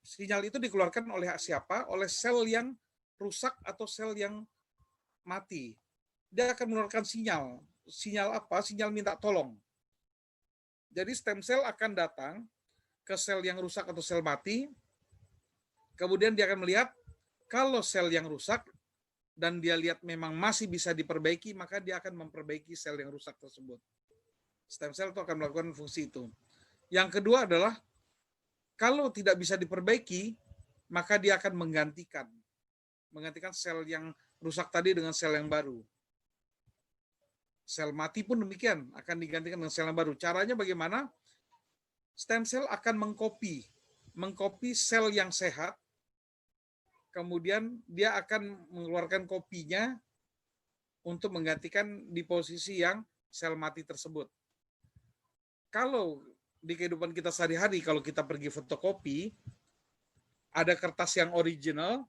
Sinyal itu dikeluarkan oleh siapa? Oleh sel yang rusak atau sel yang mati. Dia akan mengeluarkan sinyal. Sinyal apa? Sinyal minta tolong. Jadi stem cell akan datang ke sel yang rusak atau sel mati, kemudian dia akan melihat kalau sel yang rusak dan dia lihat memang masih bisa diperbaiki, maka dia akan memperbaiki sel yang rusak tersebut. Stem cell itu akan melakukan fungsi itu. Yang kedua adalah kalau tidak bisa diperbaiki, maka dia akan menggantikan sel yang rusak tadi dengan sel yang baru. Sel mati pun demikian, akan digantikan dengan sel yang baru. Caranya bagaimana? Stem cell akan mengkopi sel yang sehat, kemudian dia akan mengeluarkan kopinya untuk menggantikan di posisi yang sel mati tersebut. Kalau di kehidupan kita sehari-hari, kalau kita pergi fotokopi, ada kertas yang original,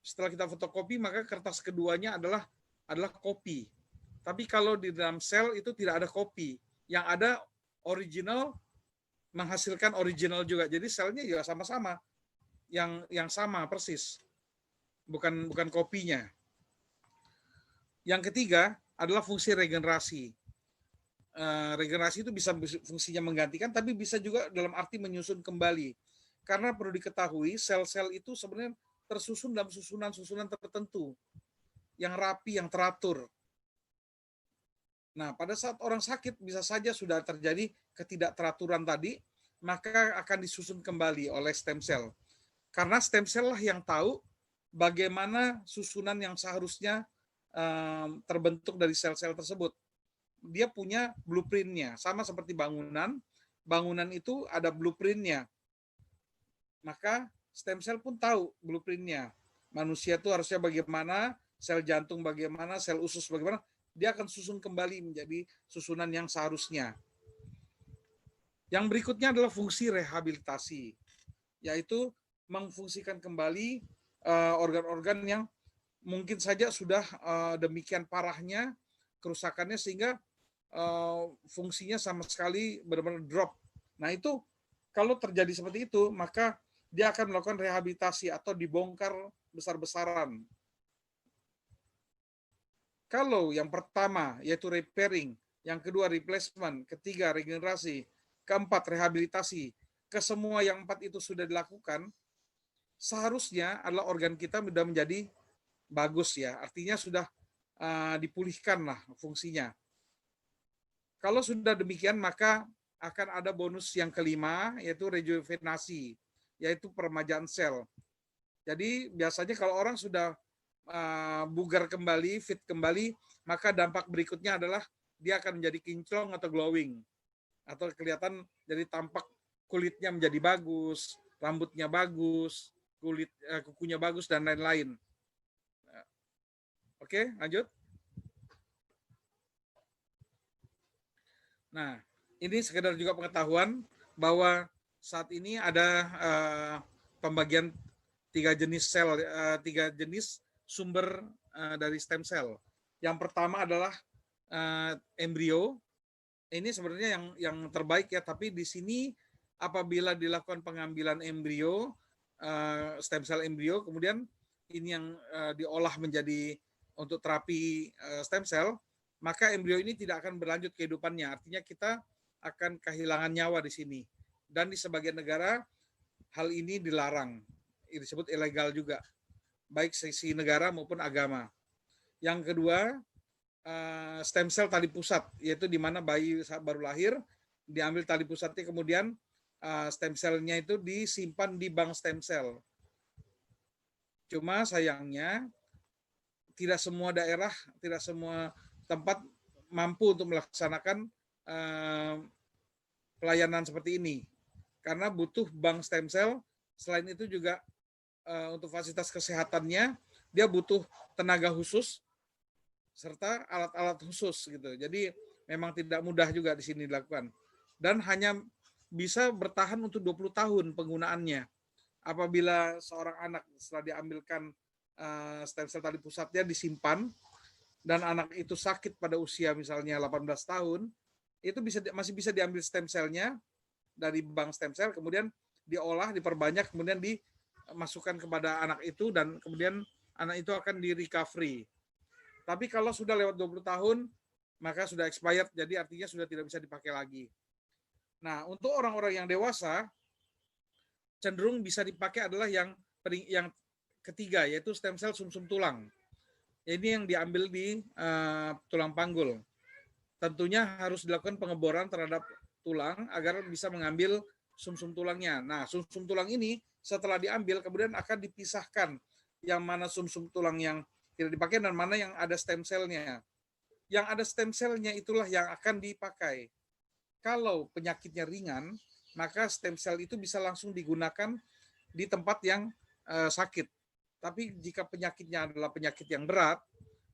setelah kita fotokopi, maka kertas keduanya adalah kopi. Tapi kalau di dalam sel itu tidak ada kopi, yang ada original menghasilkan original juga. Jadi selnya juga sama-sama, yang sama persis, bukan kopinya. Yang ketiga adalah fungsi regenerasi. Regenerasi itu bisa fungsinya menggantikan, tapi bisa juga dalam arti menyusun kembali. Karena perlu diketahui, sel-sel itu sebenarnya tersusun dalam susunan-susunan tertentu, yang rapi, yang teratur. Nah, pada saat orang sakit bisa saja sudah terjadi ketidakteraturan tadi, maka akan disusun kembali oleh stem cell. Karena stem cell lah yang tahu bagaimana susunan yang seharusnya terbentuk dari sel-sel tersebut. Dia punya blueprint-nya, sama seperti bangunan. Bangunan itu ada blueprint-nya. Maka stem cell pun tahu blueprint-nya. Manusia itu harusnya bagaimana, sel jantung bagaimana, sel usus bagaimana. Dia akan susun kembali menjadi susunan yang seharusnya. Yang berikutnya adalah fungsi rehabilitasi, yaitu memfungsikan kembali organ-organ yang mungkin saja sudah demikian parahnya kerusakannya sehingga fungsinya sama sekali benar-benar drop. Nah itu kalau terjadi seperti itu, maka dia akan melakukan rehabilitasi atau dibongkar besar-besaran. Kalau yang pertama yaitu repairing, yang kedua replacement, ketiga regenerasi, keempat rehabilitasi, kesemua yang empat itu sudah dilakukan, seharusnya adalah organ kita sudah menjadi bagus ya, artinya sudah dipulihkan lah fungsinya. Kalau sudah demikian, maka akan ada bonus yang kelima, yaitu rejuvenasi, yaitu peremajaan sel. Jadi biasanya kalau orang sudah bugar kembali, fit kembali, maka dampak berikutnya adalah dia akan menjadi kinclong atau glowing, atau kelihatan jadi tampak kulitnya menjadi bagus, rambutnya bagus, kukunya bagus, dan lain-lain. Oke, lanjut. Nah, ini sekedar juga pengetahuan bahwa saat ini ada pembagian 3 jenis sel, 3 jenis sumber dari stem cell. Yang pertama adalah embrio. Ini sebenarnya yang terbaik ya, tapi di sini apabila dilakukan pengambilan embrio, stem cell embrio, kemudian ini yang diolah menjadi untuk terapi stem cell, maka embrio ini tidak akan berlanjut kehidupannya. Artinya kita akan kehilangan nyawa di sini. Dan di sebagian negara hal ini dilarang, disebut ilegal juga, baik sisi negara maupun agama. Yang kedua, stem cell tali pusat, yaitu di mana bayi saat baru lahir diambil tali pusatnya, kemudian stem cell-nya itu disimpan di bank stem cell. Cuma sayangnya tidak semua daerah, tidak semua tempat mampu untuk melaksanakan pelayanan seperti ini, karena butuh bank stem cell. Selain itu juga untuk fasilitas kesehatannya dia butuh tenaga khusus serta alat-alat khusus gitu. Jadi memang tidak mudah juga di sini dilakukan, dan hanya bisa bertahan untuk 20 tahun penggunaannya. Apabila seorang anak setelah diambilkan stem cell tali pusatnya disimpan, dan anak itu sakit pada usia misalnya 18 tahun, itu masih bisa diambil stem cell-nya dari bank stem cell, kemudian diolah, diperbanyak, kemudian dimasukkan kepada anak itu, dan kemudian anak itu akan di recovery. Tapi kalau sudah lewat 20 tahun, maka sudah expired, jadi artinya sudah tidak bisa dipakai lagi. Nah, untuk orang-orang yang dewasa, cenderung bisa dipakai adalah yang ketiga, yaitu stem cell sumsum tulang. Ini yang diambil di tulang panggul. Tentunya harus dilakukan pengeboran terhadap tulang agar bisa mengambil sumsum tulangnya. Nah, sumsum tulang ini setelah diambil kemudian akan dipisahkan yang mana sumsum tulang yang tidak dipakai dan mana yang ada stem cell-nya. Yang ada stem cell-nya itulah yang akan dipakai. Kalau penyakitnya ringan, maka stem cell itu bisa langsung digunakan di tempat yang sakit. Tapi jika penyakitnya adalah penyakit yang berat,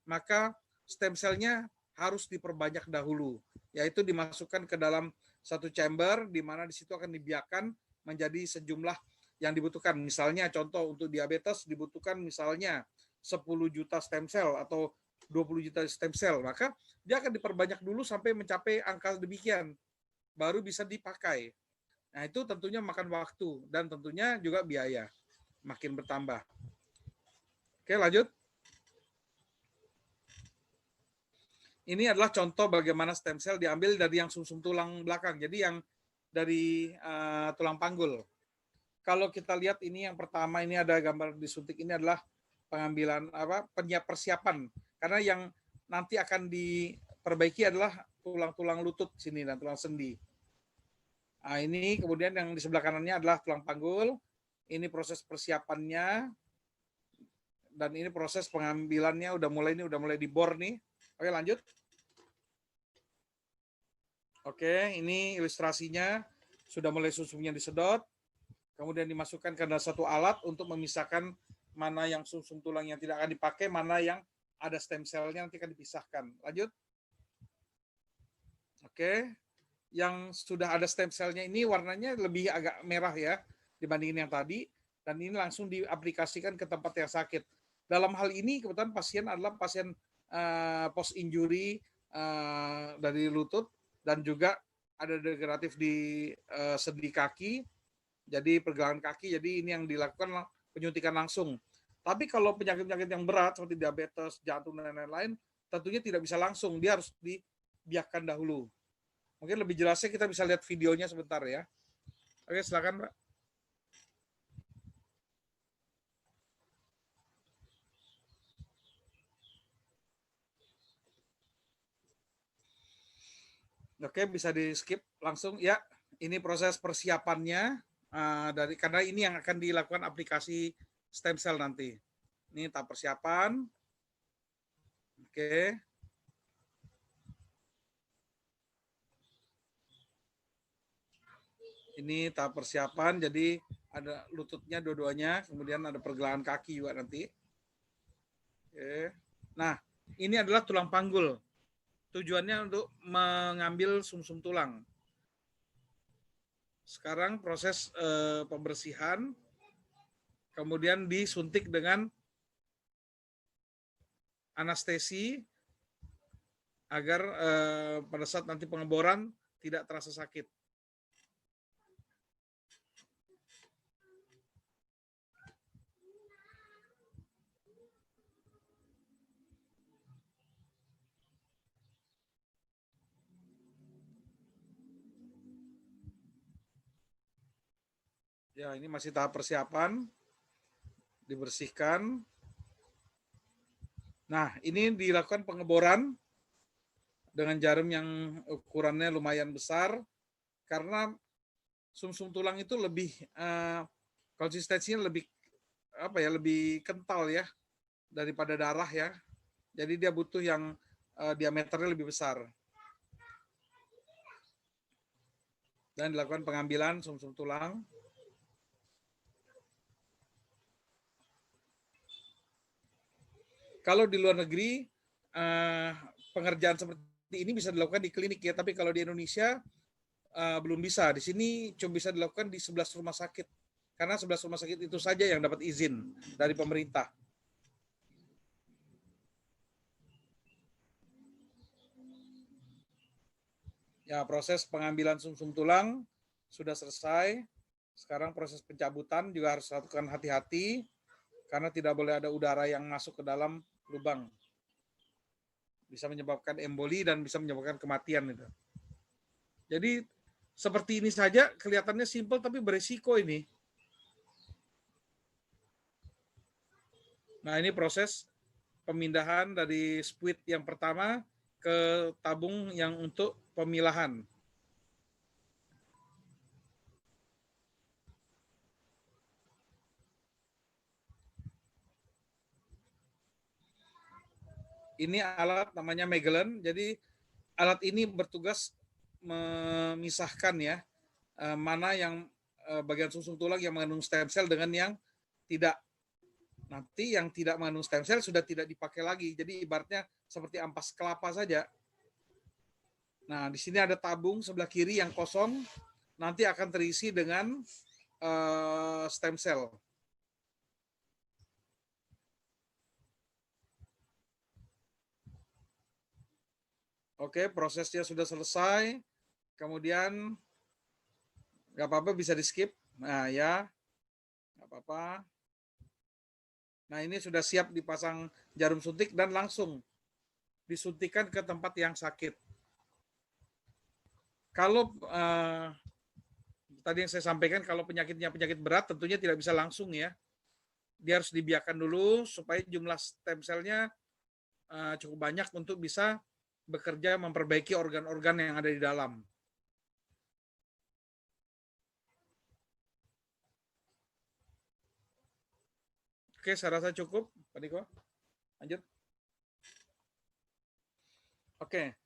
maka stem cell-nya harus diperbanyak dahulu, yaitu dimasukkan ke dalam satu chamber di mana di situ akan dibiarkan menjadi sejumlah yang dibutuhkan. Misalnya contoh untuk diabetes dibutuhkan misalnya 10 juta stem cell atau 20 juta stem cell, maka dia akan diperbanyak dulu sampai mencapai angka demikian, baru bisa dipakai. Nah, itu tentunya makan waktu dan tentunya juga biaya makin bertambah. Oke, lanjut. Ini adalah contoh bagaimana stem cell diambil dari yang sumsum tulang belakang, jadi yang dari tulang panggul. Kalau kita lihat ini yang pertama, ini ada gambar disuntik, ini adalah pengambilan persiapan, karena yang nanti akan diperbaiki adalah tulang-tulang lutut sini dan tulang sendi. Nah, ini kemudian yang di sebelah kanannya adalah tulang panggul. Ini proses persiapannya dan ini proses pengambilannya udah mulai dibor nih. Oke, lanjut. Oke, ini ilustrasinya sudah mulai sumsumnya disedot, kemudian dimasukkan ke dalam satu alat untuk memisahkan mana yang sumsum tulang yang tidak akan dipakai, mana yang ada stem cell-nya nanti akan dipisahkan. Lanjut. Oke, yang sudah ada stem cell-nya ini warnanya lebih agak merah ya dibandingin yang tadi, dan ini langsung diaplikasikan ke tempat yang sakit. Dalam hal ini kebetulan pasien adalah pasien post injury dari lutut, dan juga ada degeneratif di sendi kaki, jadi pergelangan kaki, jadi ini yang dilakukan penyuntikan langsung. Tapi kalau penyakit-penyakit yang berat seperti diabetes, jantung, dan lain-lain, tentunya tidak bisa langsung, dia harus dibiarkan dahulu. Mungkin lebih jelasnya kita bisa lihat videonya sebentar ya. Oke, silakan Pak. Oke, bisa di skip langsung ya. Ini proses persiapannya karena ini yang akan dilakukan aplikasi stem cell nanti. Ini tahap persiapan. Oke. Ini tahap persiapan, jadi ada lututnya dua-duanya, kemudian ada pergelangan kaki juga nanti. Oke. Nah, ini adalah tulang panggul. Tujuannya untuk mengambil sumsum tulang. Sekarang proses pembersihan, kemudian disuntik dengan anestesi agar pada saat nanti pengeboran tidak terasa sakit. Ya, ini masih tahap persiapan, dibersihkan. Nah, ini dilakukan pengeboran dengan jarum yang ukurannya lumayan besar, karena sumsum tulang itu lebih konsistensinya lebih lebih kental ya daripada darah ya. Jadi dia butuh yang diameternya lebih besar. Dan dilakukan pengambilan sumsum tulang. Kalau di luar negeri pengerjaan seperti ini bisa dilakukan di klinik ya, tapi kalau di Indonesia belum bisa. Di sini cuma bisa dilakukan di 11 rumah sakit. Karena 11 rumah sakit itu saja yang dapat izin dari pemerintah. Ya, proses pengambilan sumsum tulang sudah selesai. Sekarang proses pencabutan juga harus lakukan hati-hati karena tidak boleh ada udara yang masuk ke dalam lubang. Bisa menyebabkan emboli dan bisa menyebabkan kematian itu. Jadi seperti ini saja kelihatannya simpel tapi beresiko ini. Nah, ini proses pemindahan dari spuit yang pertama ke tabung yang untuk pemilahan. Ini alat namanya Magellan. Jadi alat ini bertugas memisahkan ya mana yang bagian sumsum tulang yang mengandung stem cell dengan yang tidak. Nanti yang tidak mengandung stem cell sudah tidak dipakai lagi. Jadi ibaratnya seperti ampas kelapa saja. Nah, di sini ada tabung sebelah kiri yang kosong, nanti akan terisi dengan stem cell. Oke, prosesnya sudah selesai. Kemudian nggak apa-apa bisa di skip. Nah ya, nggak apa-apa. Nah ini sudah siap dipasang jarum suntik dan langsung disuntikan ke tempat yang sakit. Kalau tadi yang saya sampaikan, kalau penyakitnya penyakit berat tentunya tidak bisa langsung ya. Dia harus dibiarkan dulu supaya jumlah stem cell-nya cukup banyak untuk bisa bekerja memperbaiki organ-organ yang ada di dalam. Oke, saya rasa cukup, Pak Niko. Lanjut. Oke.